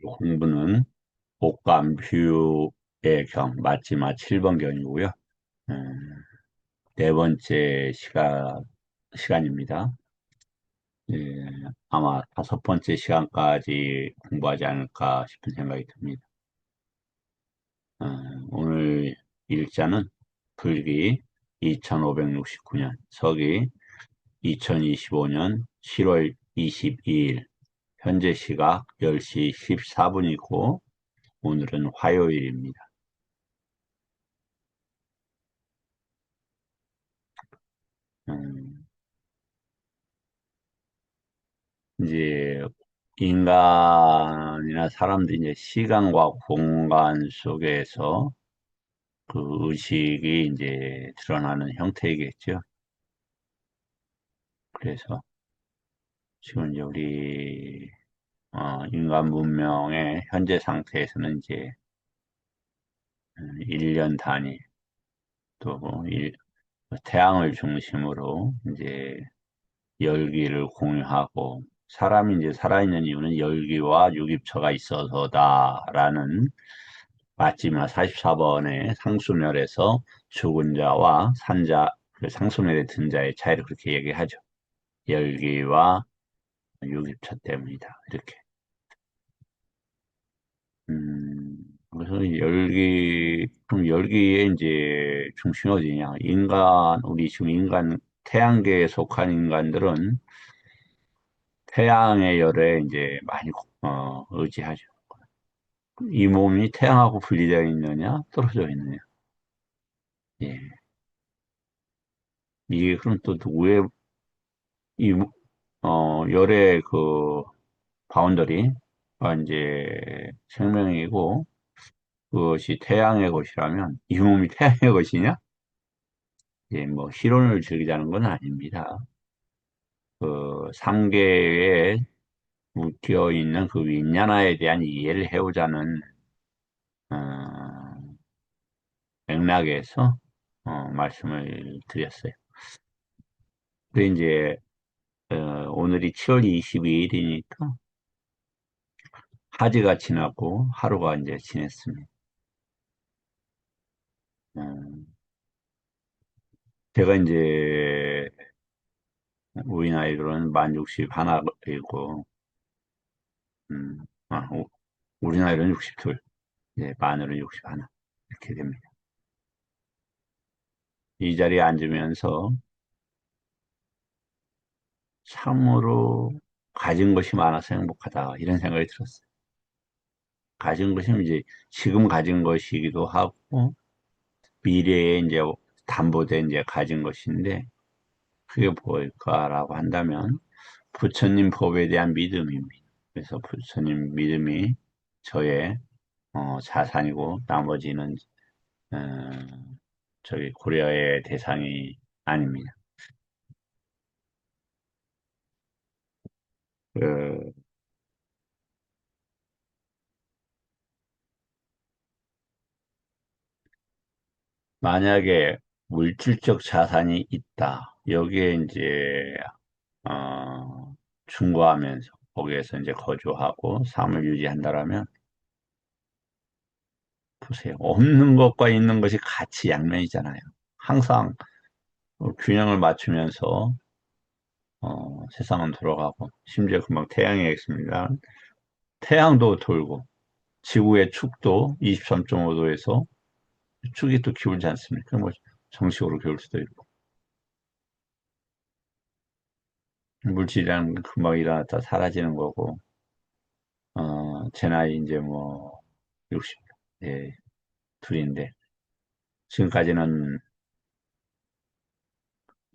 공부는 옥감휴의 경, 맞지마 7번 경이고요. 음, 네 번째 시간입니다. 예, 아마 다섯 번째 시간까지 공부하지 않을까 싶은 생각이 듭니다. 오늘 일자는 불기 2569년, 서기 2025년 7월 22일, 현재 시각 10시 14분이고, 오늘은 화요일입니다. 음, 이제 인간이나 사람들이 이제 시간과 공간 속에서 그 의식이 이제 드러나는 형태이겠죠. 그래서 지금 이제 우리 인간 문명의 현재 상태에서는 이제 1년 단위 또 태양을 중심으로 이제 열기를 공유하고 사람이 이제 살아있는 이유는 열기와 유기처가 있어서다라는 마지막 44번의 상수멸에서 죽은 자와 산자, 그 상수멸에 든 자의 차이를 그렇게 얘기하죠. 열기와 유기처 때문이다. 이렇게. 그래서 그럼 열기의 이제 중심이 어디냐? 우리 지금 태양계에 속한 인간들은 태양의 열에 이제 많이 의지하죠. 이 몸이 태양하고 분리되어 있느냐, 떨어져 있느냐. 예. 이게 그럼 또 누구의 이 열의 그 바운더리가 이제 생명이고 그것이 태양의 것이라면 이 몸이 태양의 것이냐? 예, 뭐 실론을 즐기자는 건 아닙니다. 그 삼계에 묶여 있는 그 윈야나에 대한 이해를 해오자는 어, 맥락에서 말씀을 드렸어요. 근데 이제 오늘이 7월 22일이니까 하지가 지나고 하루가 이제 지냈습니다. 음, 제가 이제 우리 나이로는 만 61이고, 음, 우리 나이로는 62, 이제 만으로는 61 이렇게 됩니다. 이 자리에 앉으면서 참으로 가진 것이 많아서 행복하다 이런 생각이 들었어요. 가진 것이 이제 지금 가진 것이기도 하고 미래에 이제 담보된 이제 가진 것인데 그게 뭘까라고 한다면 부처님 법에 대한 믿음입니다. 그래서 부처님 믿음이 저의 자산이고 나머지는 어, 저기 고려의 대상이 아닙니다. 그 만약에 물질적 자산이 있다. 여기에 이제 충고하면서 거기에서 이제 거주하고 삶을 유지한다라면 보세요. 없는 것과 있는 것이 같이 양면이잖아요. 항상 균형을 맞추면서 세상은 돌아가고 심지어 금방 태양이 있습니다. 태양도 돌고 지구의 축도 23.5도에서 축이 또 기울지 않습니까? 뭐 정식으로 기울 수도 있고 물질이라는 건 금방 일어났다 사라지는 거고 제 나이 이제 뭐 60, 예, 둘인데 지금까지는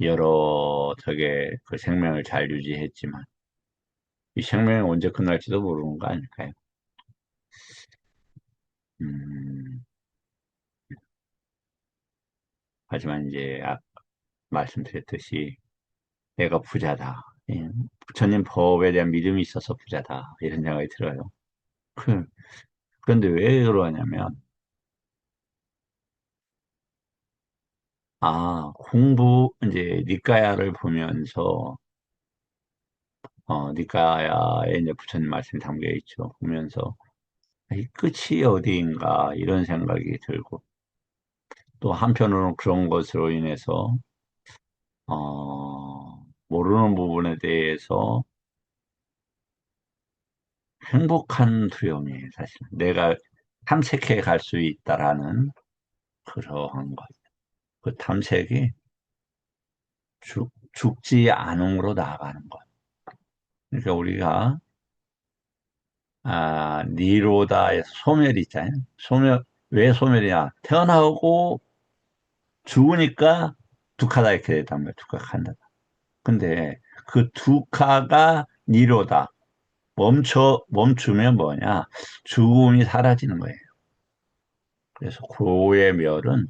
여러 덕에 그 생명을 잘 유지했지만 이 생명이 언제 끝날지도 모르는 거 아닐까요? 음, 하지만 이제 말씀드렸듯이 내가 부자다. 예, 부처님 법에 대한 믿음이 있어서 부자다. 이런 생각이 들어요. 그, 그런데 왜 그러냐면, 이제 니까야를 보면서, 니까야에 이제 부처님 말씀이 담겨 있죠. 보면서 이 끝이 어디인가 이런 생각이 들고 또 한편으로는 그런 것으로 인해서 모르는 부분에 대해서 행복한 두려움이에요, 사실. 내가 탐색해 갈 수 있다라는 그러한 것. 그 탐색이 죽지 않음으로 나아가는 것. 그러니까 우리가 니로다에서 소멸이 있잖아요. 소멸, 왜 소멸이야? 태어나고 죽으니까 두카다 이렇게 됐단 말이에요. 두카한다. 근데 그 두카가 니로다. 멈추면 뭐냐? 죽음이 사라지는 거예요. 그래서 고의 멸은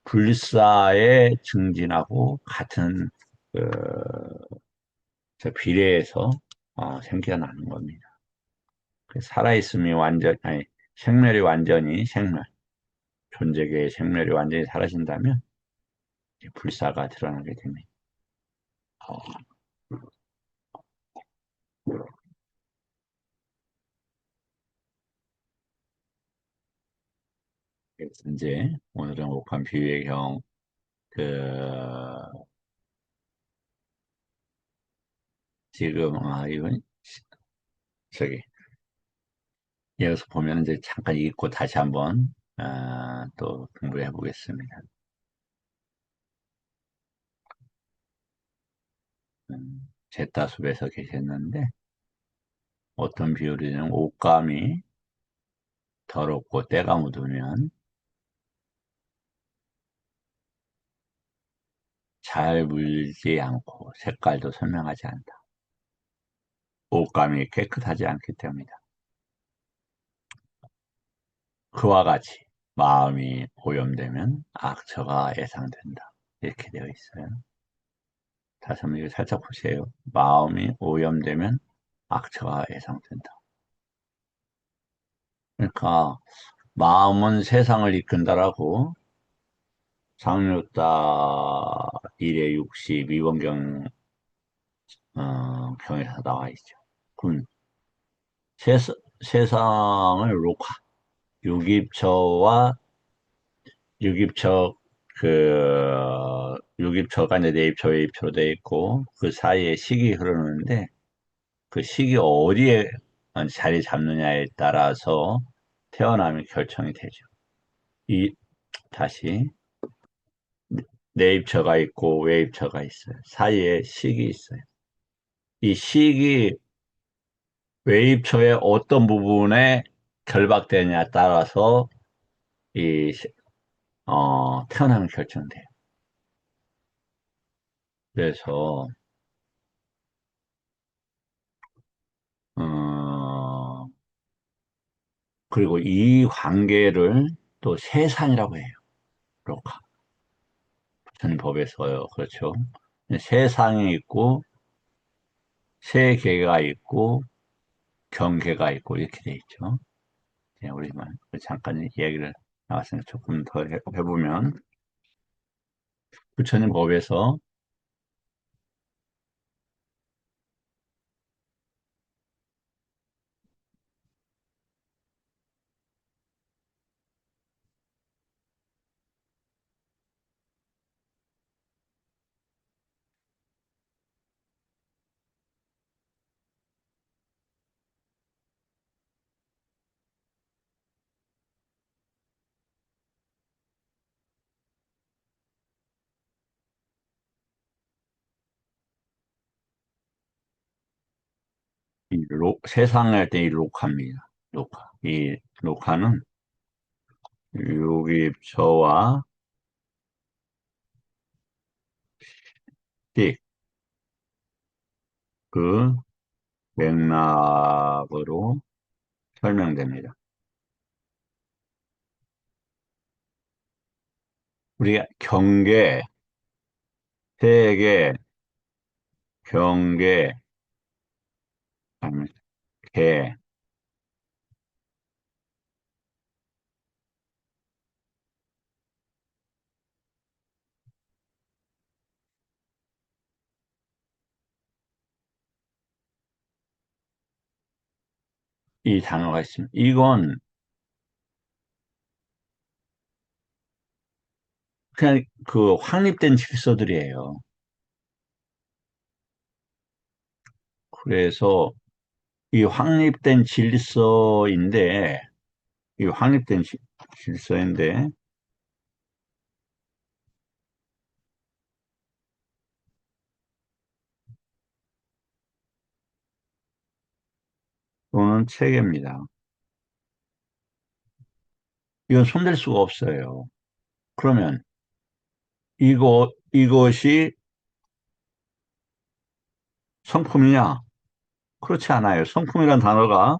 불사의 증진하고 같은 그, 저 비례해서 생겨나는 겁니다. 그 살아있음이 아니, 생멸이 완전히 존재계의 생멸이 완전히 사라진다면 이제 불사가 드러나게 됩니다. 어, 그래서 이제 오늘은 옥한 비유의 경, 그, 지금, 이건, 저기, 여기서 보면 이제 잠깐 읽고 다시 한번, 또 공부해 보겠습니다. 제따숲에서 계셨는데, 어떤 비유리는 옷감이 더럽고 때가 묻으면 잘 물지 않고 색깔도 선명하지 않다. 옷감이 깨끗하지 않기 때문이다. 그와 같이 마음이 오염되면 악처가 예상된다. 이렇게 되어 있어요. 다시 한번 이거 살짝 보세요. 마음이 오염되면 악처가 예상된다. 그러니까 마음은 세상을 이끈다라고 장유다 일의 60 위원경 경에서 나와 있죠. 그럼 세, 세상을 녹화, 유깁처와 유깁처 유깁처가 이제 내입처, 외입처로 되어 있고 그 사이에 식이 흐르는데 그 식이 어디에 자리 잡느냐에 따라서 태어남이 결정이 되죠. 이 다시 내입처가 있고 외입처가 있어요. 사이에 식이 있어요. 이 식이 외입처의 어떤 부분에 결박되냐에 따라서 이 태어남이 결정돼요. 그래서 어, 그리고 이 관계를 또 세상이라고 해요. 로카. 부처님 법에서요. 그렇죠. 세상이 있고 세계가 있고 경계가 있고 이렇게 돼 있죠. 우리만 잠깐 이야기를 나왔으니까 조금 더 해보면 부처님 법에서 세상을 할 때 이 로카입니다. 로카. 이 로카는 여기 저와 띡, 그 맥락으로 설명됩니다. 우리가 경계, 세계, 경계, 아니면 계, 이 단어가 있습니다. 이건 그냥 그 확립된 질서들이에요. 그래서 이 확립된 질서인데, 이 확립된 질서인데, 또는 체계입니다. 이건 손댈 수가 없어요. 그러면 이것이 성품이냐? 그렇지 않아요. 성품이란 단어가,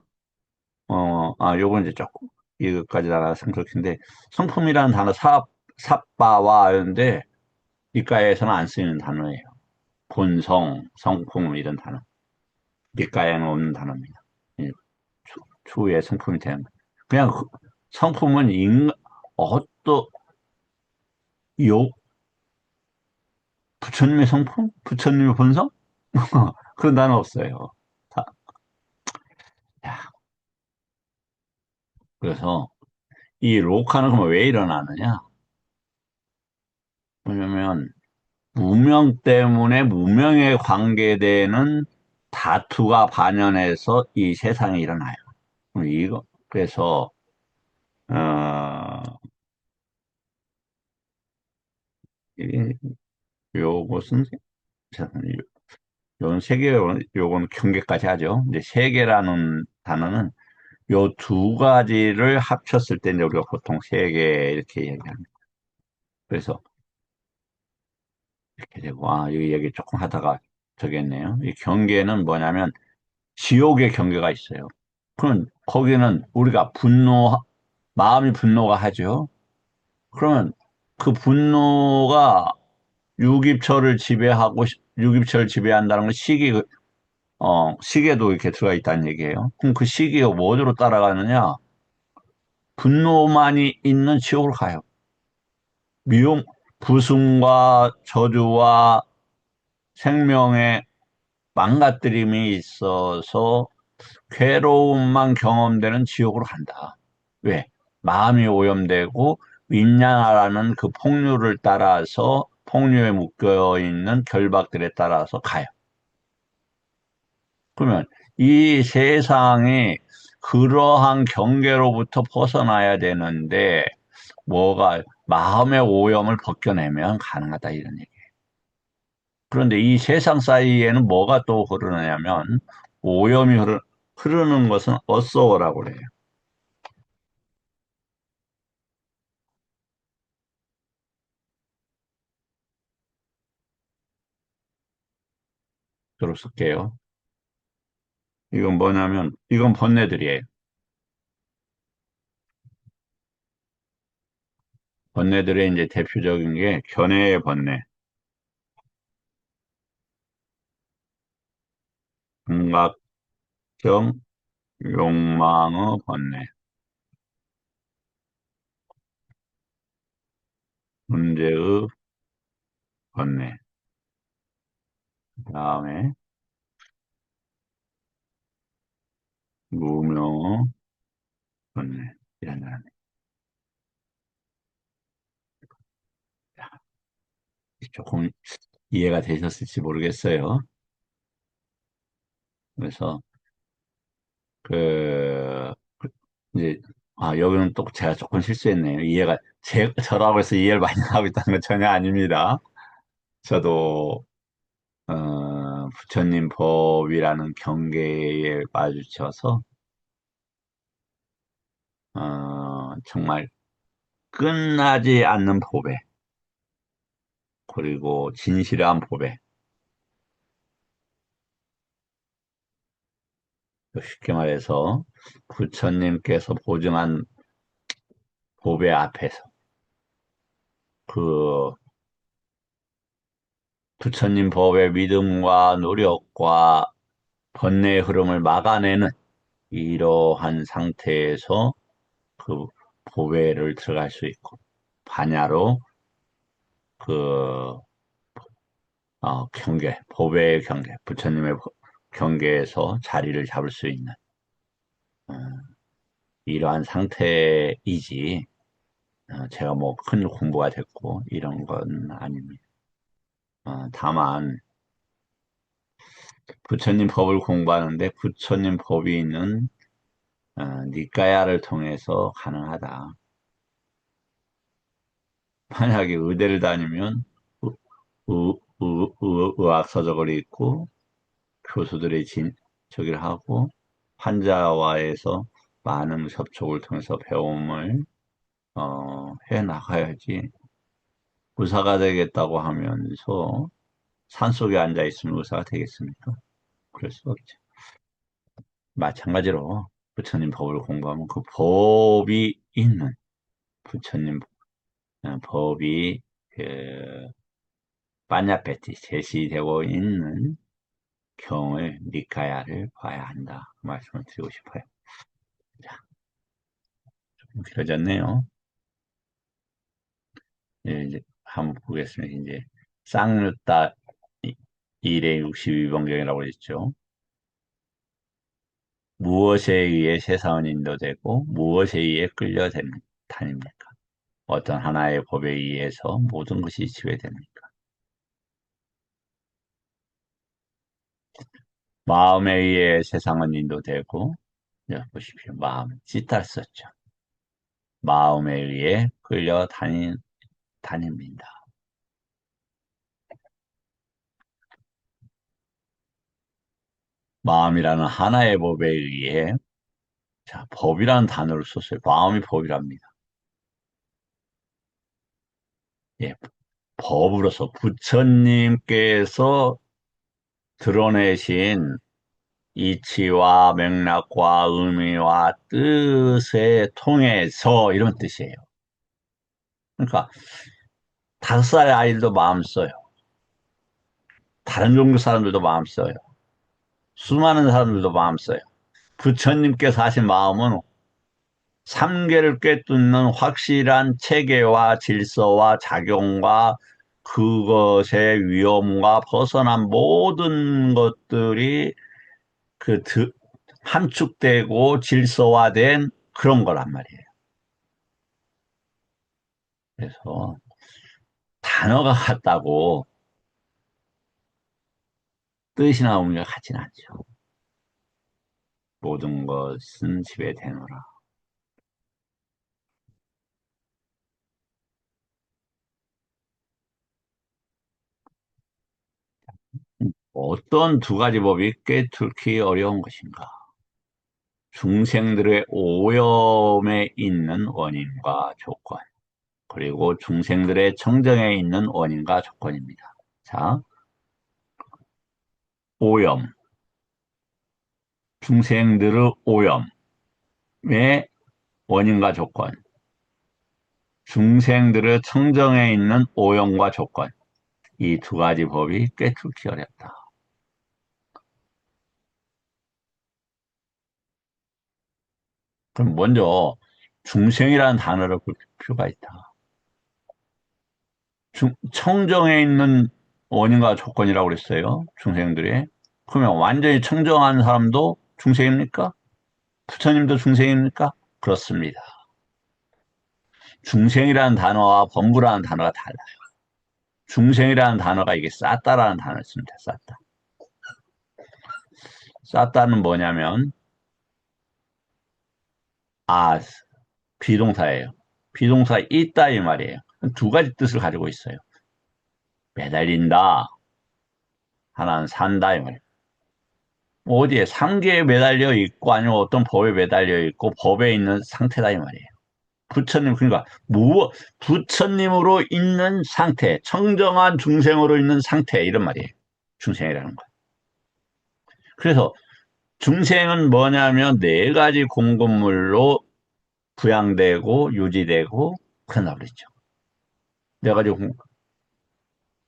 요건 이제 조금, 이것까지 나가서 그렇긴데, 성품이라는 단어, 삽바와, 이런데, 이과에서는 안 쓰이는 단어예요. 본성, 성품, 이런 단어. 이과에는 없는 단어입니다. 예, 추후에 성품이 되는 거예요. 그냥 성품은 어떤, 요, 부처님의 성품? 부처님의 본성? 그런 단어 없어요. 다, 야, 그래서 이 로카는 그러면 왜 일어나느냐? 왜냐면 무명 때문에 무명에 관계되는 다투가 반연해서 이 세상에 일어나요. 그래서 어, 이- 요것은 잠깐만요. 요건 세계, 요건 경계까지 하죠. 이제 세계라는 단어는 요 두 가지를 합쳤을 때 이제 우리가 보통 세계 이렇게 얘기합니다. 그래서 이렇게 되고, 이 얘기 조금 하다가 저기 했네요. 이 경계는 뭐냐면 지옥의 경계가 있어요. 그럼 거기는 우리가 마음이 분노가 하죠. 그러면 그 분노가 육입처를 지배한다는 건 시계도 이렇게 들어가 있다는 얘기예요. 그럼 그 시계가 뭐로 따라가느냐? 분노만이 있는 지옥으로 가요. 미움, 부승과 저주와 생명의 망가뜨림이 있어서 괴로움만 경험되는 지옥으로 간다. 왜? 마음이 오염되고 윈냐라는 그 폭류를 따라서 폭류에 묶여 있는 결박들에 따라서 가요. 그러면 이 세상이 그러한 경계로부터 벗어나야 되는데 뭐가 마음의 오염을 벗겨내면 가능하다 이런 얘기예요. 그런데 이 세상 사이에는 뭐가 또 흐르느냐면 오염이 흐르는 것은 어소어라고 그래요. 들어 쓸게요. 이건 뭐냐면 이건 번뇌들이에요. 번뇌들의 이제 대표적인 게 견해의 번뇌, 감각적 욕망의 번뇌, 문제의 번뇌, 그다음에 무명의 번뇌 이런 사람. 조금 이해가 되셨을지 모르겠어요. 그래서 그 이제 여기는 또 제가 조금 실수했네요. 저라고 해서 이해를 많이 하고 있다는 건 전혀 아닙니다. 저도 부처님 법이라는 경계에 마주쳐서 정말 끝나지 않는 법에 그리고 진실한 법에 쉽게 말해서 부처님께서 보증한 법의 앞에서 그 부처님 법의 믿음과 노력과 번뇌의 흐름을 막아내는 이러한 상태에서 그 보배를 들어갈 수 있고 반야로 그 경계, 보배의 경계, 부처님의 경계에서 자리를 잡을 수 있는 이러한 상태이지, 제가 뭐 큰 공부가 됐고, 이런 건 아닙니다. 다만, 부처님 법을 공부하는데 부처님 법위는 니까야를 통해서 가능하다. 만약에 의대를 다니면 의학서적을 읽고 교수들의 저기를 하고 환자와에서 많은 접촉을 통해서 배움을 해 나가야지. 의사가 되겠다고 하면서 산속에 앉아 있으면 의사가 되겠습니까? 그럴 수 없죠. 마찬가지로 부처님 법을 공부하면 그 법이 있는 부처님 법이 그 빠냐페티 제시되고 있는 경을 니카야를 봐야 한다. 그 말씀을 드리고 싶어요. 자, 좀 길어졌네요. 이제 한번 보겠습니다. 이제 쌍루따 1의 62번경이라고 했죠. 무엇에 의해 세상은 인도되고 무엇에 의해 다닙니까? 어떤 하나의 법에 의해서 모든 것이 지배됩니까? 마음에 의해 세상은 인도되고, 보십시오. 마음, 찌따를 썼죠. 마음에 의해 다닙니다. 마음이라는 하나의 법에 의해, 자, 법이라는 단어를 썼어요. 마음이 법이랍니다. 예, 법으로서 부처님께서 드러내신 이치와 맥락과 의미와 뜻에 통해서 이런 뜻이에요. 그러니까 5살 아이들도 마음 써요. 다른 종교 사람들도 마음 써요. 수많은 사람들도 마음 써요. 부처님께서 하신 마음은 삼계를 꿰뚫는 확실한 체계와 질서와 작용과 그것의 위험과 벗어난 모든 것들이 그 함축되고 질서화된 그런 거란 말이에요. 그래서 단어가 같다고 뜻이 나오는 게 같지는 않죠. 모든 것은 지배되노라. 어떤 두 가지 법이 꿰뚫기 어려운 것인가? 중생들의 오염에 있는 원인과 조건, 그리고 중생들의 청정에 있는 원인과 조건입니다. 자, 오염, 중생들의 오염의 원인과 조건, 중생들의 청정에 있는 오염과 조건, 이 두 가지 법이 꿰뚫기 어렵다. 그럼 먼저 중생이라는 단어를 볼 필요가 있다. 청정에 있는 원인과 조건이라고 그랬어요. 중생들이. 그러면 완전히 청정한 사람도 중생입니까? 부처님도 중생입니까? 그렇습니다. 중생이라는 단어와 범부라는 단어가 달라요. 중생이라는 단어가 이게 쌌다라는 단어를 씁니다. 쌌다. 쌌다는 뭐냐면, 아, 비동사예요. 비동사 있다 이 말이에요. 두 가지 뜻을 가지고 있어요. 매달린다. 하나는 산다 이 말이에요. 어디에 상계에 매달려 있고 아니면 어떤 법에 매달려 있고 법에 있는 상태다 이 말이에요. 부처님 그러니까 부처님으로 있는 상태, 청정한 중생으로 있는 상태 이런 말이에요. 중생이라는 거. 그래서 중생은 뭐냐면 네 가지 공급물로 부양되고 유지되고 그런다 그랬죠. 네 가지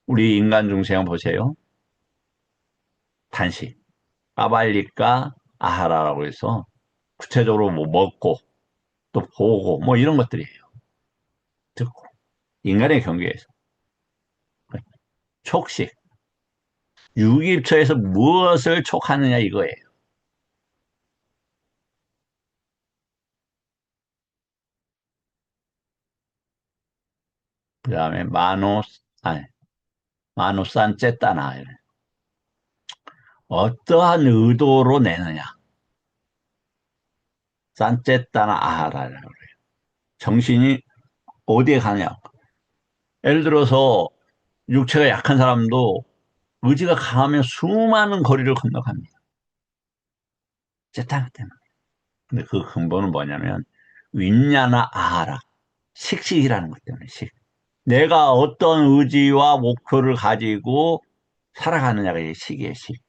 우리 인간 중생은 보세요. 단식, 까발리까 아하라라고 해서 구체적으로 뭐 먹고 또 보고 뭐 이런 것들이에요. 듣고 인간의 경계에서 촉식, 유기입처에서 무엇을 촉하느냐 이거예요. 그 다음에 아니, 마노 산체타나. 어떠한 의도로 내느냐. 산체타나 아하라라고 그래요. 정신이 어디에 가느냐. 예를 들어서 육체가 약한 사람도 의지가 강하면 수많은 거리를 건너갑니다. 제타나 때문에. 근데 그 근본은 뭐냐면 윈냐나 아하라. 식식이라는 것 때문에 식. 내가 어떤 의지와 목표를 가지고 살아가느냐가 이게 식이에요, 식.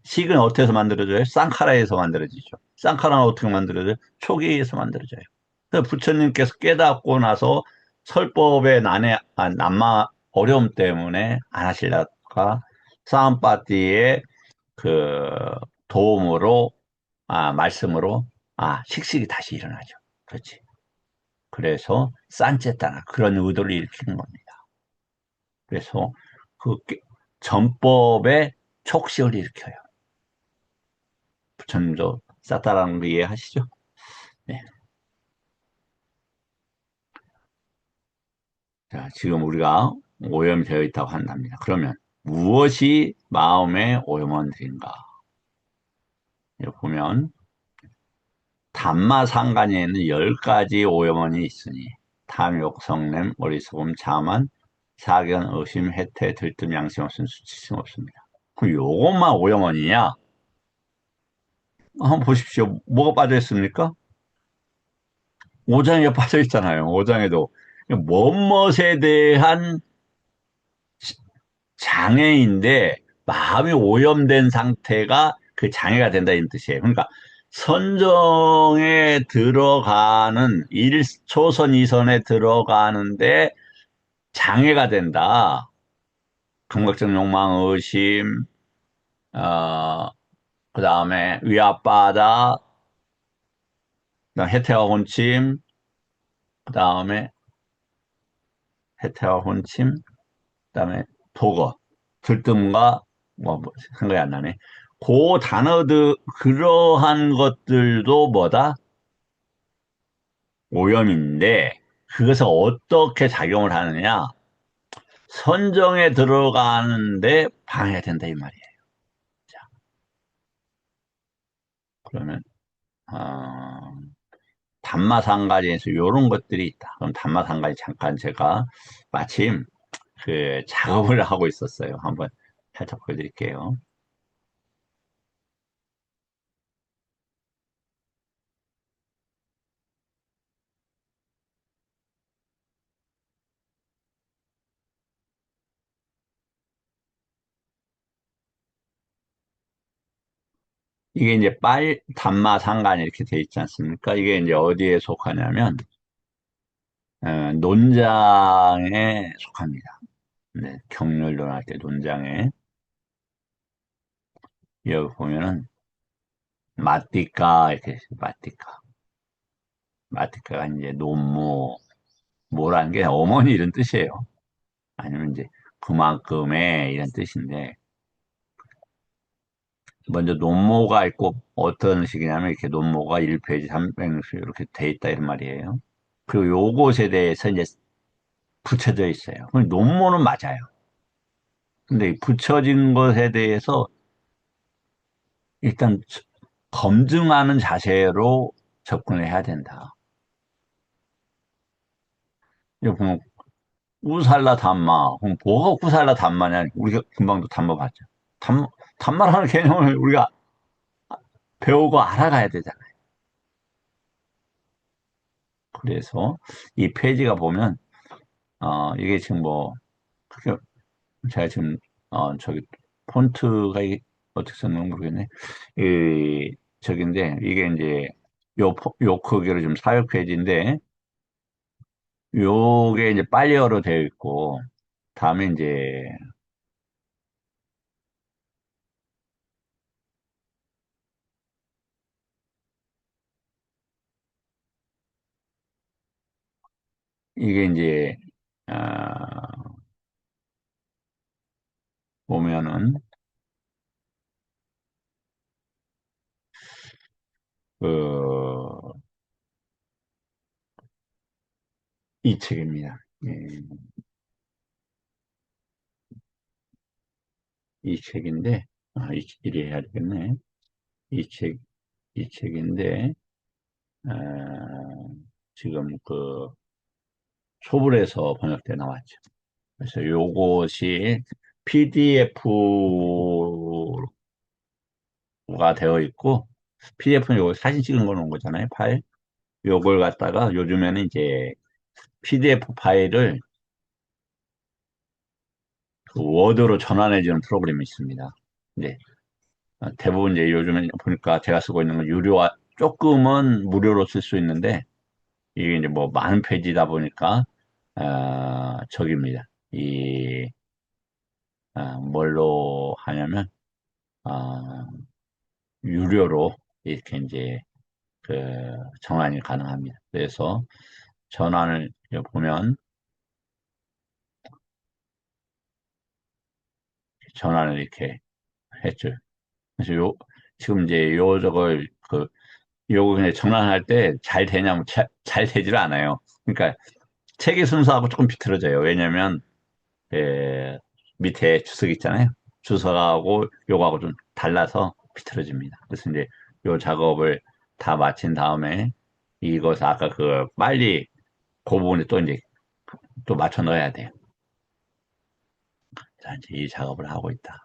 식은 어디서 만들어져요? 쌍카라에서 만들어지죠. 쌍카라는 어떻게 만들어져요? 초기에서 만들어져요. 그래서 부처님께서 깨닫고 나서 설법의 난마 어려움 때문에 안 하시다가 사암파티의 그 도움으로, 말씀으로, 식식이 다시 일어나죠. 그렇지. 그래서 산체타나 그런 의도를 일으키는 겁니다. 그래서 그 전법의 촉식을 일으켜요. 부처님도 쌌다라는 거 이해하시죠? 네. 자, 지금 우리가 오염이 되어 있다고 한답니다. 그러면 무엇이 마음의 오염원들인가? 여기 보면 담마상간에는 10가지 오염원이 있으니 탐욕, 성냄, 어리석음, 자만, 사견, 의심, 해태, 들뜸, 양심 없음, 수치심 없습니다. 그럼 요것만 오염원이냐? 한번 보십시오. 뭐가 빠져 있습니까? 오장에 빠져 있잖아요. 오장에도. 뭐뭇에 대한 장애인데 마음이 오염된 상태가 그 장애가 된다 이런 뜻이에요. 그러니까 선정에 들어가는 1초선, 2선에 들어가는데 장애가 된다. 감각적 욕망, 의심, 어, 그 다음에 위압바다, 그다음 해태와 혼침, 그 다음에 해태와 혼침, 그다음에 독어, 들뜸과 생각이 안 나네. 그 단어들 그러한 것들도 뭐다? 오염인데 그것을 어떻게 작용을 하느냐? 선정에 들어가는데 방해가 된다 이 말이에요. 자, 그러면 어, 담마상가지에서 이런 것들이 있다. 그럼 담마상가지 잠깐 제가 마침 그 작업을 하고 있었어요. 한번 살짝 보여드릴게요. 이게 이제 단마, 상간 이렇게 돼 있지 않습니까? 이게 이제 어디에 속하냐면, 논장에 속합니다. 네, 경률 논할 때 논장에. 여기 보면은, 마띠까, 이렇게, 마띠까. 마띠까가 이제 논모, 모라는 게 어머니 이런 뜻이에요. 아니면 이제 그만큼의 이런 뜻인데, 먼저 논모가 있고, 어떤 식이냐면, 이렇게 논모가 1페이지 300수 이렇게 돼 있다, 이런 말이에요. 그리고 요것에 대해서 이제 붙여져 있어요. 그럼 논문은 맞아요. 근데 이 붙여진 것에 대해서 일단 검증하는 자세로 접근을 해야 된다. 여기 보면 우살라 담마. 그럼 뭐가 우살라 담마냐? 우리가 금방도 담마 봤죠. 담마라는 개념을 우리가 배우고 알아가야 되잖아요. 그래서 이 페이지가 보면 이게 지금 뭐 그게 제가 지금 저기 폰트가 이게 어떻게 썼는지 모르겠네. 저긴데 이게 이제 요 크기로 좀 사역 페이지인데 요게 이제 빨리어로 되어 있고 다음에 이제 이게 이제 보면은 그 이 책입니다. 예, 이 책인데, 이래 해야 되겠네. 이 책, 이 책인데, 아, 지금 그 소불에서 번역돼 나왔죠. 그래서 요것이 PDF가 되어 있고, PDF는 요거 사진 찍은 거 놓은 거잖아요, 파일. 요걸 갖다가 요즘에는 이제 PDF 파일을 그 워드로 전환해주는 프로그램이 있습니다. 이제 대부분 이제 요즘에 보니까 제가 쓰고 있는 건 유료화, 조금은 무료로 쓸 수 있는데, 이게 이제 뭐 많은 페이지다 보니까, 저기입니다. 뭘로 하냐면, 아, 유료로 이렇게 이제 그 전환이 가능합니다. 그래서 전환을 보면, 전환을 이렇게 했죠. 그래서 지금 이제 저걸, 요거 그냥 전환할 때 잘 되냐면 잘 되질 않아요. 그러니까 책의 순서하고 조금 비틀어져요. 왜냐면, 예, 밑에 주석 있잖아요. 주석하고 요거하고 좀 달라서 비틀어집니다. 그래서 이제 요 작업을 다 마친 다음에 이것을 아까 빨리 그 부분에 또 이제 또 맞춰 넣어야 돼요. 자, 이제 이 작업을 하고 있다.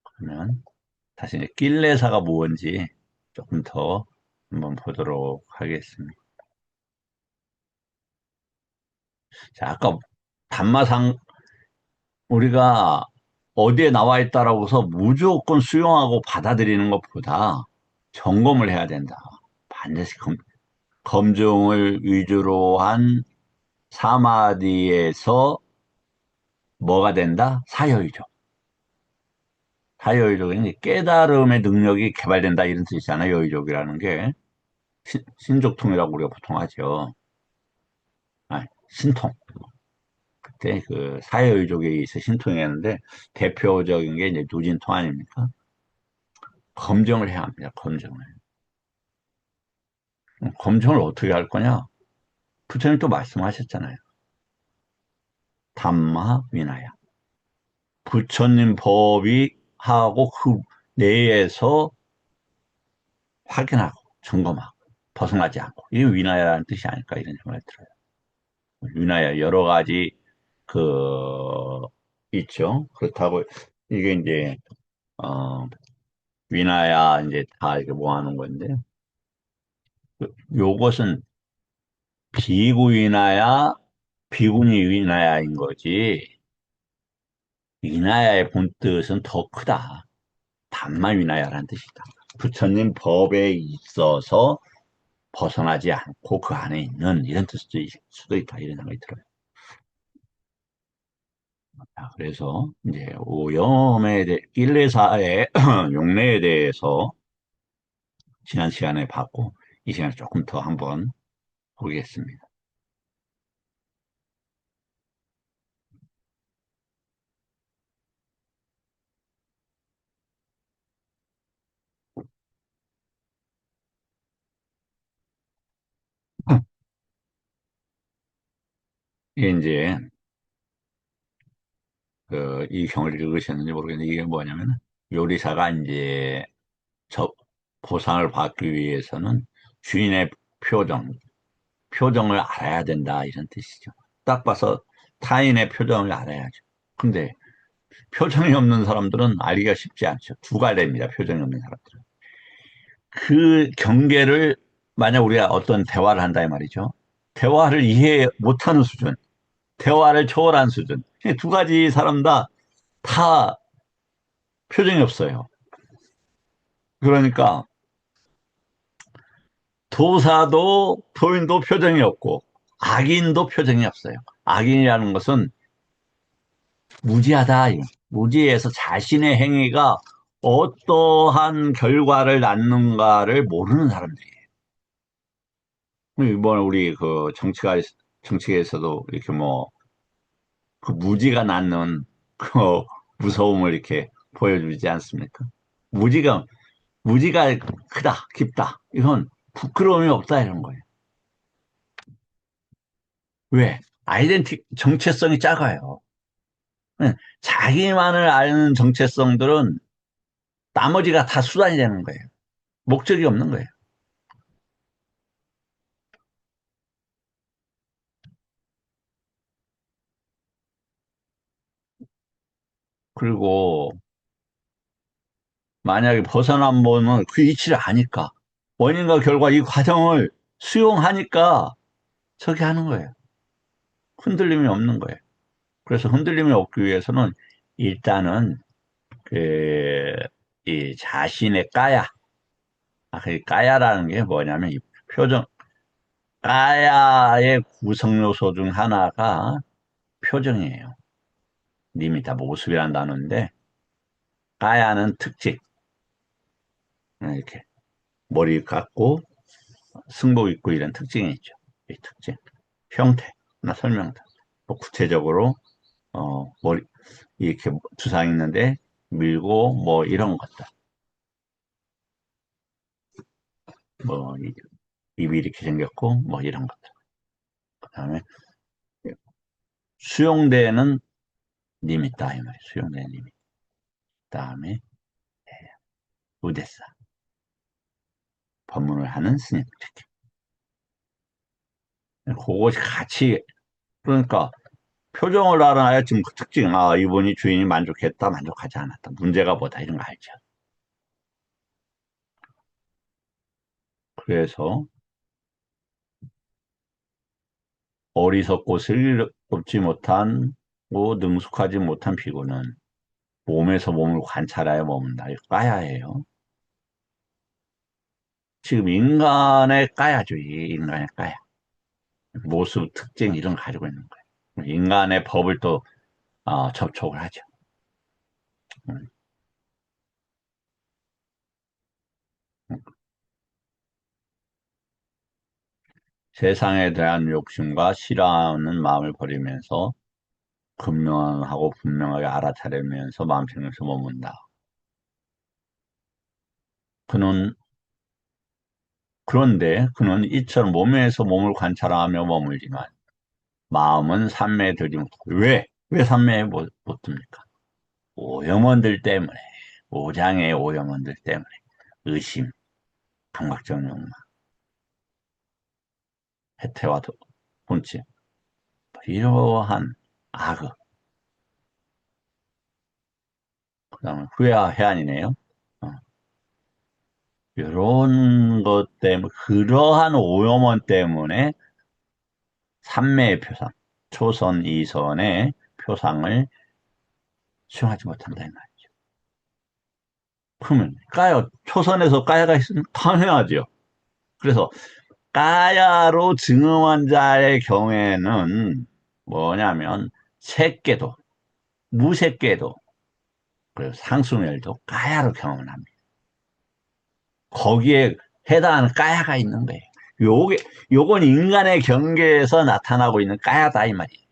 그러면 다시 이제 낄레사가 뭔지 조금 더 한번 보도록 하겠습니다. 자, 아까 단마상 우리가 어디에 나와 있다라고 해서 무조건 수용하고 받아들이는 것보다 점검을 해야 된다. 반드시 검증을 위주로 한 사마디에서 뭐가 된다? 사여의족. 사여의족은 이제 깨달음의 능력이 개발된다 이런 뜻이잖아요. 여의족이라는 게. 신족통이라고 우리가 보통 하죠. 신통. 그때 그 사여의족에 의해서 신통이 했는데 대표적인 게 이제 누진통 아닙니까? 검증을 해야 합니다. 검증을. 검증을 어떻게 할 거냐? 부처님 또 말씀하셨잖아요. 담마 위나야. 부처님 법이 하고 그 내에서 확인하고 점검하고 벗어나지 않고 이게 위나야라는 뜻이 아닐까 이런 생각이 들어요. 위나야 여러 가지 그 있죠. 그렇다고 이게 이제 어 위나야 이제 다 이렇게 모아놓은 건데 요것은 비구 위나야 비구니 위나야인 거지 위나야의 본뜻은 더 크다. 담마 위나야라는 뜻이다. 부처님 법에 있어서 벗어나지 않고 그 안에 있는 이런 뜻일 수도 있다 이런 생각이 들어요. 자, 그래서 이제 오염에 대해 일례사의 용례에 대해서 지난 시간에 봤고 이 시간에 조금 더 한번 보겠습니다. 이게 이제 이 경을 읽으셨는지 모르겠는데 이게 뭐냐면 요리사가 이제 저 보상을 받기 위해서는 주인의 표정, 표정을 알아야 된다 이런 뜻이죠. 딱 봐서 타인의 표정을 알아야죠. 근데 표정이 없는 사람들은 알기가 쉽지 않죠. 두 갈래입니다. 표정이 없는 사람들은. 그 경계를 만약 우리가 어떤 대화를 한다 이 말이죠. 대화를 이해 못하는 수준, 대화를 초월한 수준. 두 가지 사람 다 표정이 없어요. 그러니까 도사도 도인도 표정이 없고 악인도 표정이 없어요. 악인이라는 것은 무지하다. 무지해서 자신의 행위가 어떠한 결과를 낳는가를 모르는 사람들이에요. 이번 우리 정치계에서도 이렇게 뭐, 그 무지가 낳는 그 무서움을 이렇게 보여주지 않습니까? 무지가, 무지가 크다, 깊다. 이건 부끄러움이 없다, 이런 거예요. 왜? 정체성이 작아요. 자기만을 아는 정체성들은 나머지가 다 수단이 되는 거예요. 목적이 없는 거예요. 그리고 만약에 벗어난 몸은 그 이치를 아니까 원인과 결과 이 과정을 수용하니까 저기 하는 거예요. 흔들림이 없는 거예요. 그래서 흔들림이 없기 위해서는 일단은 그, 이 자신의 까야, 그 까야라는 게 뭐냐면 이 표정, 까야의 구성 요소 중 하나가 표정이에요. 리미타 모습이란 단어인데 까야는 특징, 이렇게 머리 감고 승복 입고 이런 특징이 있죠. 이 특징, 형태, 나 설명다. 뭐 구체적으로 머리 이렇게 두상 있는데 밀고 뭐 이런 것들, 뭐 입이 이렇게 생겼고 뭐 이런 것들. 그다음에 수용대는 님 있다 이 말이에요. 수용대는 님. 그다음에 의대사 법문을 하는 스님. 그것이 같이 그러니까 표정을 알아야 지금 그 특징, 아, 이분이 주인이 만족했다, 만족하지 않았다, 문제가 뭐다, 이런 거 알죠. 그래서 어리석고 슬기롭지 못한, 고 능숙하지 못한 비구는 몸에서 몸을 관찰하여 머문다. 이거 까야 해요. 지금 인간의 까야죠, 이 인간의 까야. 모습, 특징, 이런 거 가지고 있는 거예요. 인간의 법을 또 접촉을 하죠. 음. 세상에 대한 욕심과 싫어하는 마음을 버리면서 근면하고 분명하게 알아차리면서 마음속에서 머문다. 그는 그런데 그는 이처럼 몸에서 몸을 관찰하며 머물지만 마음은 산매에 들지 못하고 왜? 왜 산매에 못 듭니까? 오염원들 때문에 오장의 오염원들 때문에 의심, 강박적 욕망, 해태와 본체 이러한 악의 그다음에 후회와 해안이네요. 어, 이런 것 때문에 그러한 오염원 때문에 삼매의 표상, 초선, 이선의 표상을 수용하지 못한다 이 말이죠. 그러면 초선에서 까야가 있으면 당연하죠. 그래서 까야로 증언한 자의 경우에는 뭐냐면 색계도, 무색계도, 그리고 상수멸도 까야로 경험을 합니다. 거기에 해당하는 까야가 있는 거예요. 요게, 요건 인간의 경계에서 나타나고 있는 까야다 이 말이에요.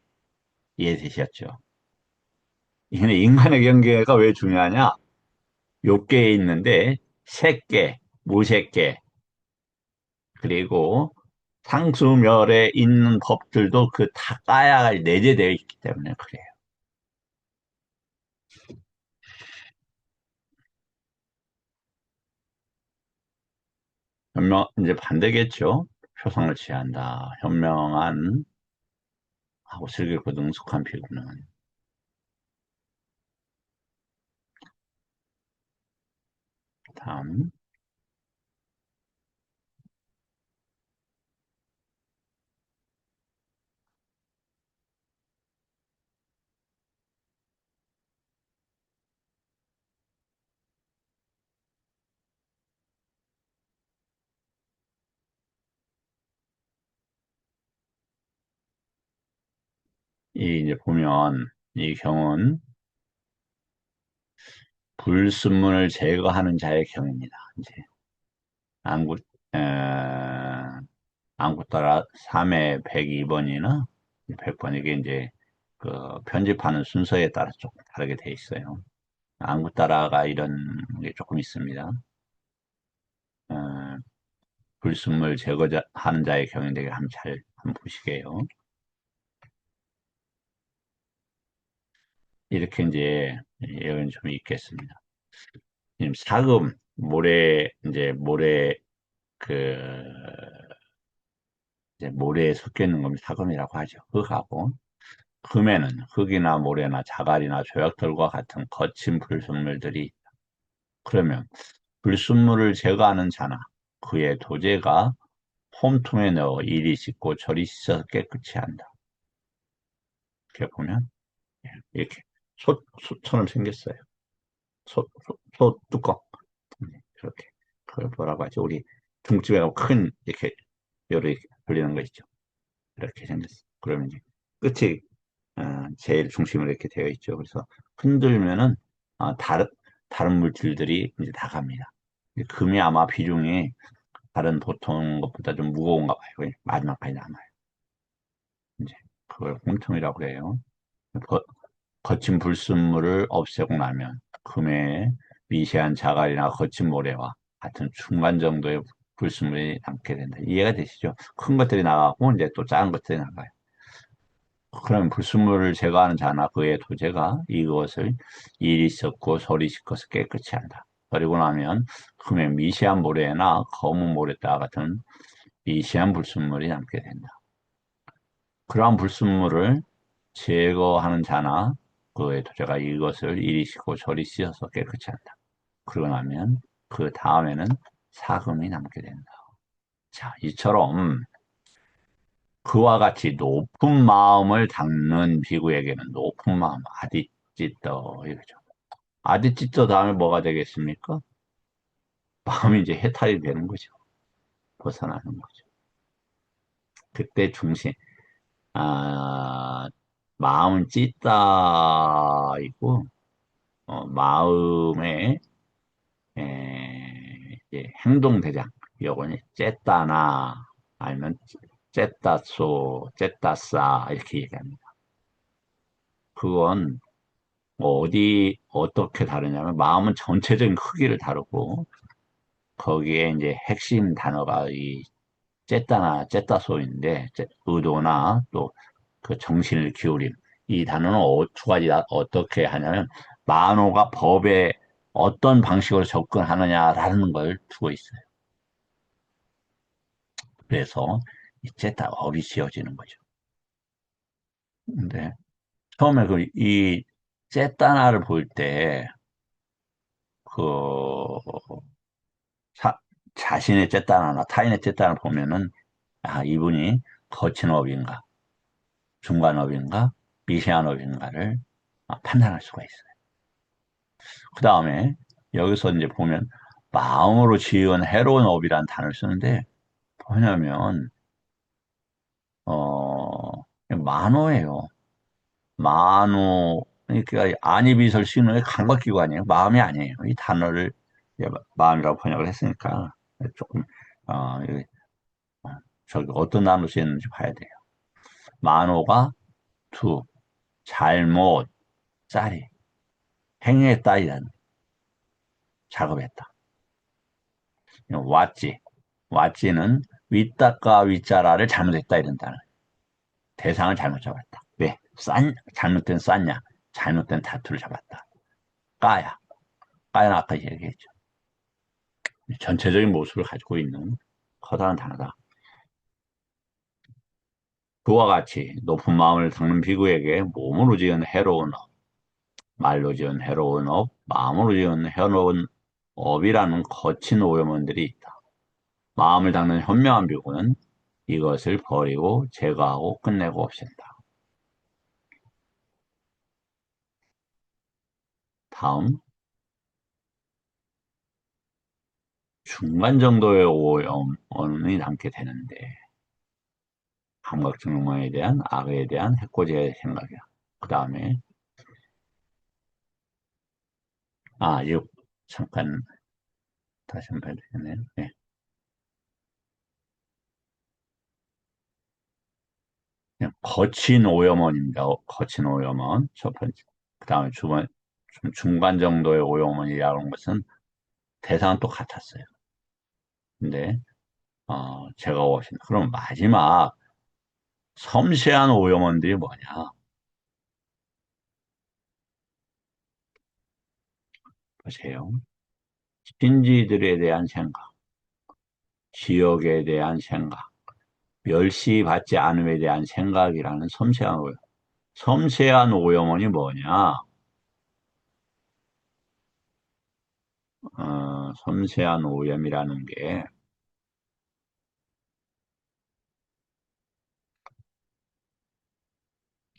이해되셨죠? 근데 인간의 경계가 왜 중요하냐? 욕계에 있는데 색계, 무색계, 그리고 상수멸에 있는 법들도 그 다 까야 내재되어 있기 때문에 그래요. 이제 반대겠죠. 표상을 취한다. 현명한 하고 슬기롭고 능숙한 피구는 다음 이 이제 보면 이 경은 불순물을 제거하는 자의 경입니다. 이제 안구 에, 안구 따라 3회 102번이나 100번 이게 이제 그 편집하는 순서에 따라 조금 다르게 돼 있어요. 안구 따라가 이런 게 조금 있습니다. 어, 불순물 제거하는 자의 경인데 한번 잘 한번 보시게요. 이렇게 이제 예언이 좀 있겠습니다. 지금 사금, 그, 이제 모래에 섞여 있는 겁니다. 사금이라고 하죠. 흙하고. 금에는 흙이나 모래나 자갈이나 조약돌과 같은 거친 불순물들이, 그러면 불순물을 제거하는 자나 그의 도제가 홈통에 넣어 이리 씻고 저리 씻어서 깨끗이 한다. 이렇게 보면 이렇게 소처럼 생겼어요. 소 뚜껑. 그렇게. 그걸 뭐라고 하죠? 우리 등집에 가면 큰 이렇게 뼈를 이렇게 돌리는 거 있죠. 이렇게 생겼어. 그러면 이제 끝이 제일 중심으로 이렇게 되어 있죠. 그래서 흔들면은 다른 물질들이 이제 나갑니다. 금이 아마 비중이 다른 보통 것보다 좀 무거운가 봐요. 마지막까지 남아요. 이제 그걸 홍청이라고 해요. 거, 거친 불순물을 없애고 나면 금의 미세한 자갈이나 거친 모래와 같은 중간 정도의 불순물이 남게 된다. 이해가 되시죠? 큰 것들이 나가고 이제 또 작은 것들이 나가요. 그럼 불순물을 제거하는 자나 그의 도제가 이것을 이리 섞고 소리 씻고서 깨끗이 한다. 그리고 나면 금의 미세한 모래나 검은 모래따 같은 미세한 불순물이 남게 된다. 그러한 불순물을 제거하는 자나 그의 도제가 이것을 이리 씻고 저리 씻어서 깨끗이 한다. 그러고 나면 그 다음에는 사금이 남게 된다. 자, 이처럼 그와 같이 높은 마음을 닦는 비구에게는 높은 마음, 아디찌떠, 이거죠. 아디찌떠 다음에 뭐가 되겠습니까? 마음이 이제 해탈이 되는 거죠. 벗어나는 거죠. 그때 아, 마음은 찌따이고, 마음의, 이제 행동대장, 요거는 쨌다나, 아니면 쨌다소, 쨌다싸, 이렇게 얘기합니다. 그건 어떻게 다르냐면, 마음은 전체적인 크기를 다루고, 거기에 이제 핵심 단어가 이 쨌다나 쨌다소인데, 의도나 또 그 정신을 기울임. 이 단어는 두 가지 어떻게 하냐면, 만호가 법에 어떤 방식으로 접근하느냐라는 걸 두고 있어요. 그래서 이 쨌다 업이 지어지는 거죠. 근데 처음에 이 쨌다나를 볼 때, 그, 사- 자신의 쨌다나나 타인의 쨌다나를 보면은, 아, 이분이 거친 업인가, 중간 업인가, 미세한 업인가를 판단할 수가 있어요. 그 다음에 여기서 이제 보면 마음으로 지은 해로운 업이라는 단어를 쓰는데 뭐냐면 만호예요. 만호 그러니까 안이비설 신호의 감각기관이에요. 마음이 아니에요. 이 단어를 이제 마음이라고 번역을 했으니까 조금 여기, 저기 어떤 단어로 쓰였는지 봐야 돼요. 만호가 투 잘못 짜리 행했다 이란 작업했다. 왓지 왓지는 윗다가 윗자라를 잘못했다 이런 단어. 대상을 잘못 잡았다. 왜? 잘못된 쌌냐? 잘못된 다투를 잡았다. 까야. 까야는 아까 얘기했죠. 전체적인 모습을 가지고 있는 커다란 단어다. 그와 같이 높은 마음을 닦는 비구에게 몸으로 지은 해로운 업, 말로 지은 해로운 업, 마음으로 지은 해로운 업이라는 거친 오염원들이 있다. 마음을 닦는 현명한 비구는 이것을 버리고 제거하고 끝내고 없앤다. 다음, 중간 정도의 오염원이 남게 되는데, 감각적 욕망에 대한 악에 대한 해코지의 생각이야. 그 다음에 이거 잠깐 다시 한번 봐야 되겠네요. 네. 그냥 거친 오염원입니다. 거친 오염원 첫 번째. 그 다음에 중간 정도의 오염원이라는 것은 대상은 또 같았어요. 근데 제가 오신 그럼 마지막 섬세한 오염원들이 뭐냐? 보세요. 신지들에 대한 생각, 지역에 대한 생각, 멸시받지 않음에 대한 생각이라는 섬세한 오염. 섬세한 오염원이 뭐냐? 섬세한 오염이라는 게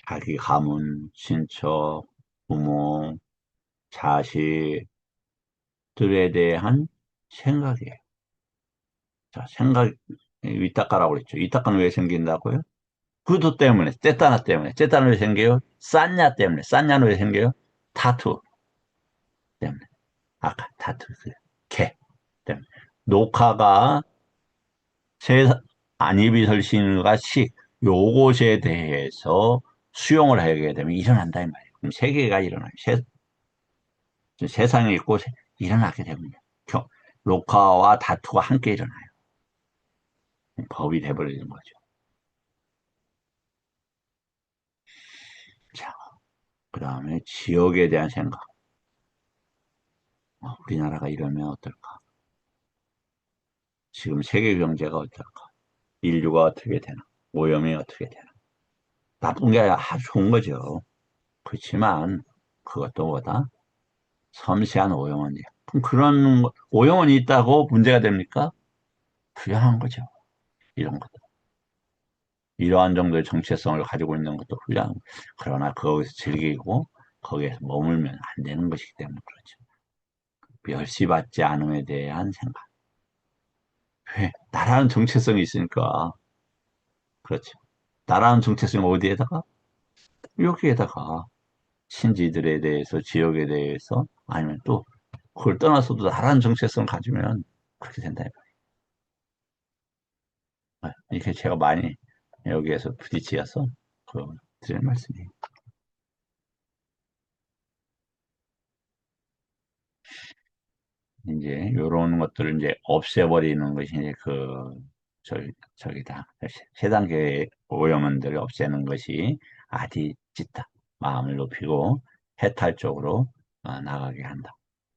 자기 가문, 친척, 부모, 자식들에 대한 생각이에요. 자, 생각, 위탁가라고 그랬죠. 위탁가는 왜 생긴다고요? 구도 때문에, 떼따나 때문에. 떼따나 왜 생겨요? 쌌냐 때문에. 쌌냐는 왜 생겨요? 타투 때문에. 아까 타투, 개 때문에. 녹화가 세, 안이비설신과 식, 요것에 대해서 수용을 하게 되면 일어난다, 이 말이에요. 그럼 세계가 일어나요. 세상에 있고 일어나게 됩니다. 녹화와 다투가 함께 일어나요. 법이 돼버리는 거죠. 자, 그 다음에 지역에 대한 생각. 우리나라가 이러면 어떨까? 지금 세계 경제가 어떨까? 인류가 어떻게 되나? 오염이 어떻게 되나? 나쁜 게 아니라 아주 좋은 거죠. 그렇지만 그것도 뭐다? 섬세한 오염원이에요. 그럼 그런 오염원이 있다고 문제가 됩니까? 훌륭한 거죠. 이런 것. 이러한 정도의 정체성을 가지고 있는 것도 훌륭한 거예요. 그러나 거기서 즐기고 거기에서 머물면 안 되는 것이기 때문에 그렇죠. 멸시받지 않음에 대한 생각. 왜? 나라는 정체성이 있으니까. 그렇죠. 나라는 정체성이 어디에다가? 여기에다가 신지들에 대해서, 지역에 대해서, 아니면 또 그걸 떠나서도 나라는 정체성을 가지면 그렇게 된다. 이렇게 제가 많이 여기에서 부딪혀서 그 드릴 말씀이에요. 이제 이런 것들을 이제 없애버리는 것이 이제 저기다 세 단계의 오염원들을 없애는 것이 아디지타 마음을 높이고 해탈 쪽으로 나가게 한다.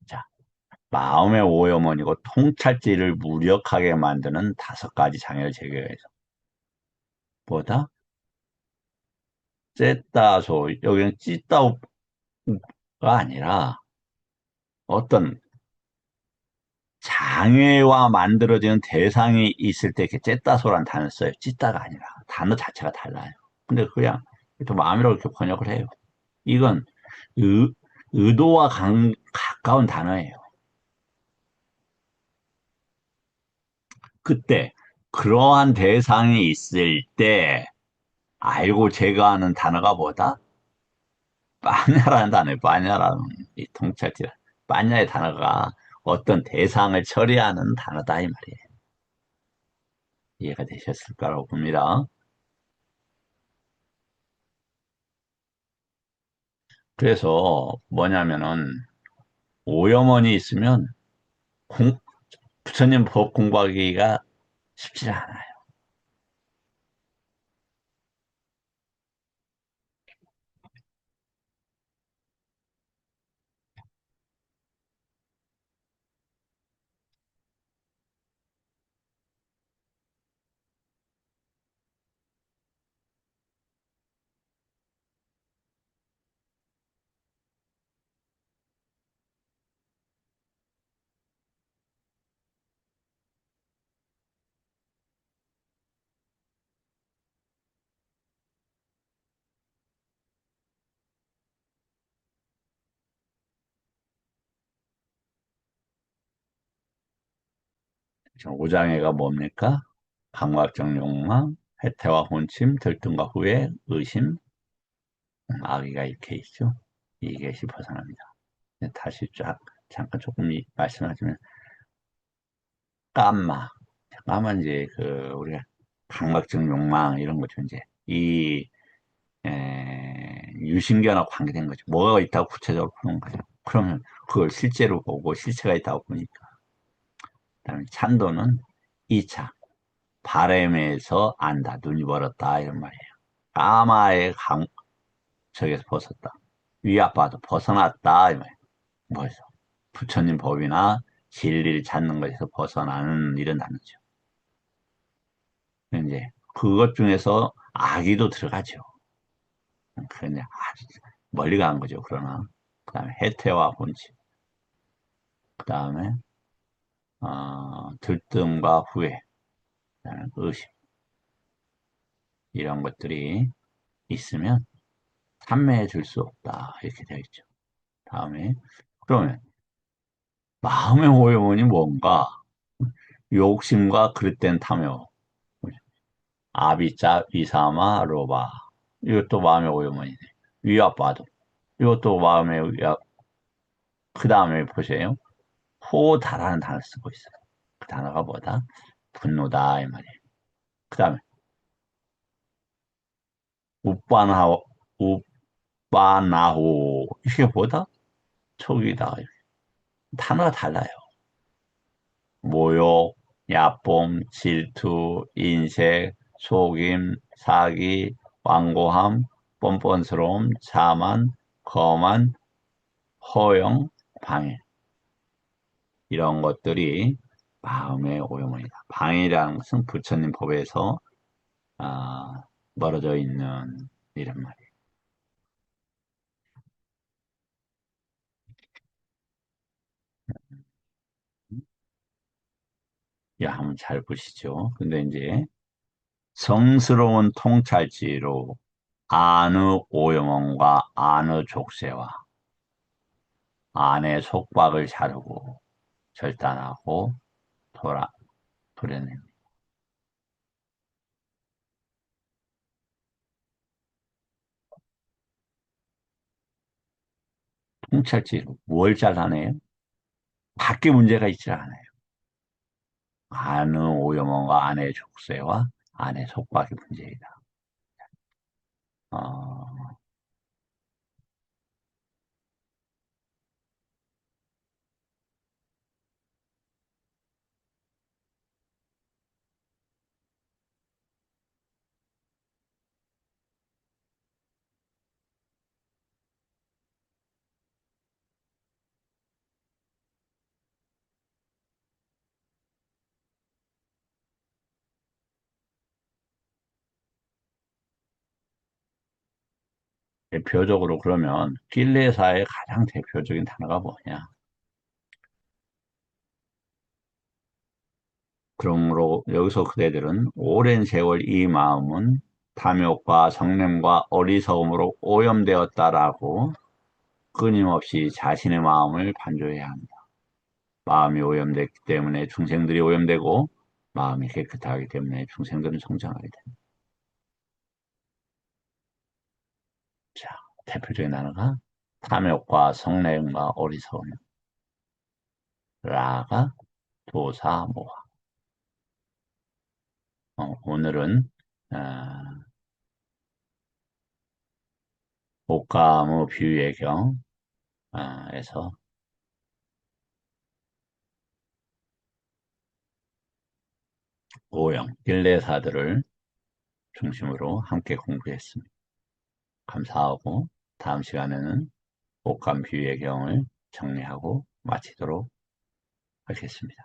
자, 마음의 오염원이고 통찰지를 무력하게 만드는 5가지 장애를 제거해서 뭐다? 째따소 여기는 찌따오가 아니라 어떤 장애와 만들어지는 대상이 있을 때 이렇게 째따소란 단어를 써요. 찌따가 아니라 단어 자체가 달라요. 근데 그냥 또 마음이라고 이렇게 번역을 해요. 이건 의, 의도와 가까운 단어예요. 그때 그러한 대상이 있을 때 알고 제거하는 단어가 뭐다? 빠냐라는 단어예요. 빠냐라는 이 통찰자. 빠냐의 단어가 어떤 대상을 처리하는 단어다 이 말이에요. 이해가 되셨을 거라고 봅니다. 그래서 뭐냐면은 오염원이 있으면 부처님 법 공부하기가 쉽지 않아요. 오장애가 뭡니까? 감각적 욕망, 해태와 혼침, 들뜸과 후회, 의심, 악의가 이렇게 있죠. 이것이 벗어납니다. 다시 잠깐 조금 말씀하시면 깜마, 깜마 이제 우리가 감각적 욕망 이런 거죠. 이제 이 유심견하고 관계된 거죠. 뭐가 있다고 구체적으로 보는 거죠. 그러면 그걸 실제로 보고 실체가 있다고 보니까. 그다음에 찬도는 2차. 바램에서 안다. 눈이 멀었다. 이런 말이에요. 까마의 저기서 벗었다. 위아빠도 벗어났다. 이 말이에요. 뭐죠? 부처님 법이나 진리를 찾는 것에서 벗어나는 일은 아니죠. 이제 그것 중에서 악의도 들어가죠. 그냥 아주 멀리 간 거죠. 그러나 그다음에 해태와 본질, 그다음에 들뜸과 후회, 그다음에 의심 이런 것들이 있으면 판매해 줄 수 없다 이렇게 되어 있죠. 다음에 그러면 마음의 오염원이 뭔가? 욕심과 그릇된 탐욕, 아비짜 위사마 로바, 이것도 마음의 오염원이네. 위압바도, 이것도 마음의 위압. 그 다음에 보세요. 호다라는 단어 쓰고 있어요. 그 단어가 뭐다? 분노다 이 말이에요. 그 다음에 우빠나호, 우빠나호, 이게 뭐다? 촉이다. 단어가 달라요. 모욕, 야뽕, 질투, 인색, 속임, 사기, 완고함, 뻔뻔스러움, 자만, 거만, 허영, 방해. 이런 것들이 마음의 오염원이다. 방해라는 것은 부처님 법에서 아, 멀어져 있는 이런 말이에요. 야, 한번 잘 보시죠. 근데 이제 성스러운 통찰지로 안의 오염원과 안의 족쇄와 안의 속박을 자르고 절단하고 도려냅니다. 통찰지로 뭘 잘라내요? 밖에 문제가 있지 않아요. 안의 오염원과 안의 족쇄와 안의 속박이 문제이다. 어, 대표적으로 그러면 길레사의 가장 대표적인 단어가 뭐냐? 그러므로 여기서 그대들은 오랜 세월 이 마음은 탐욕과 성냄과 어리석음으로 오염되었다라고 끊임없이 자신의 마음을 반조해야 합니다. 마음이 오염됐기 때문에 중생들이 오염되고 마음이 깨끗하기 때문에 중생들은 성장하게 됩니다. 자, 대표적인 단어가 탐욕과 성냄과 어리석음, 라가, 도사, 모හ. 오늘은 옥가무 비유의 경에서 오형, 일례사들을 중심으로 함께 공부했습니다. 감사하고 다음 시간에는 옥감 비유의 경을 정리하고 마치도록 하겠습니다.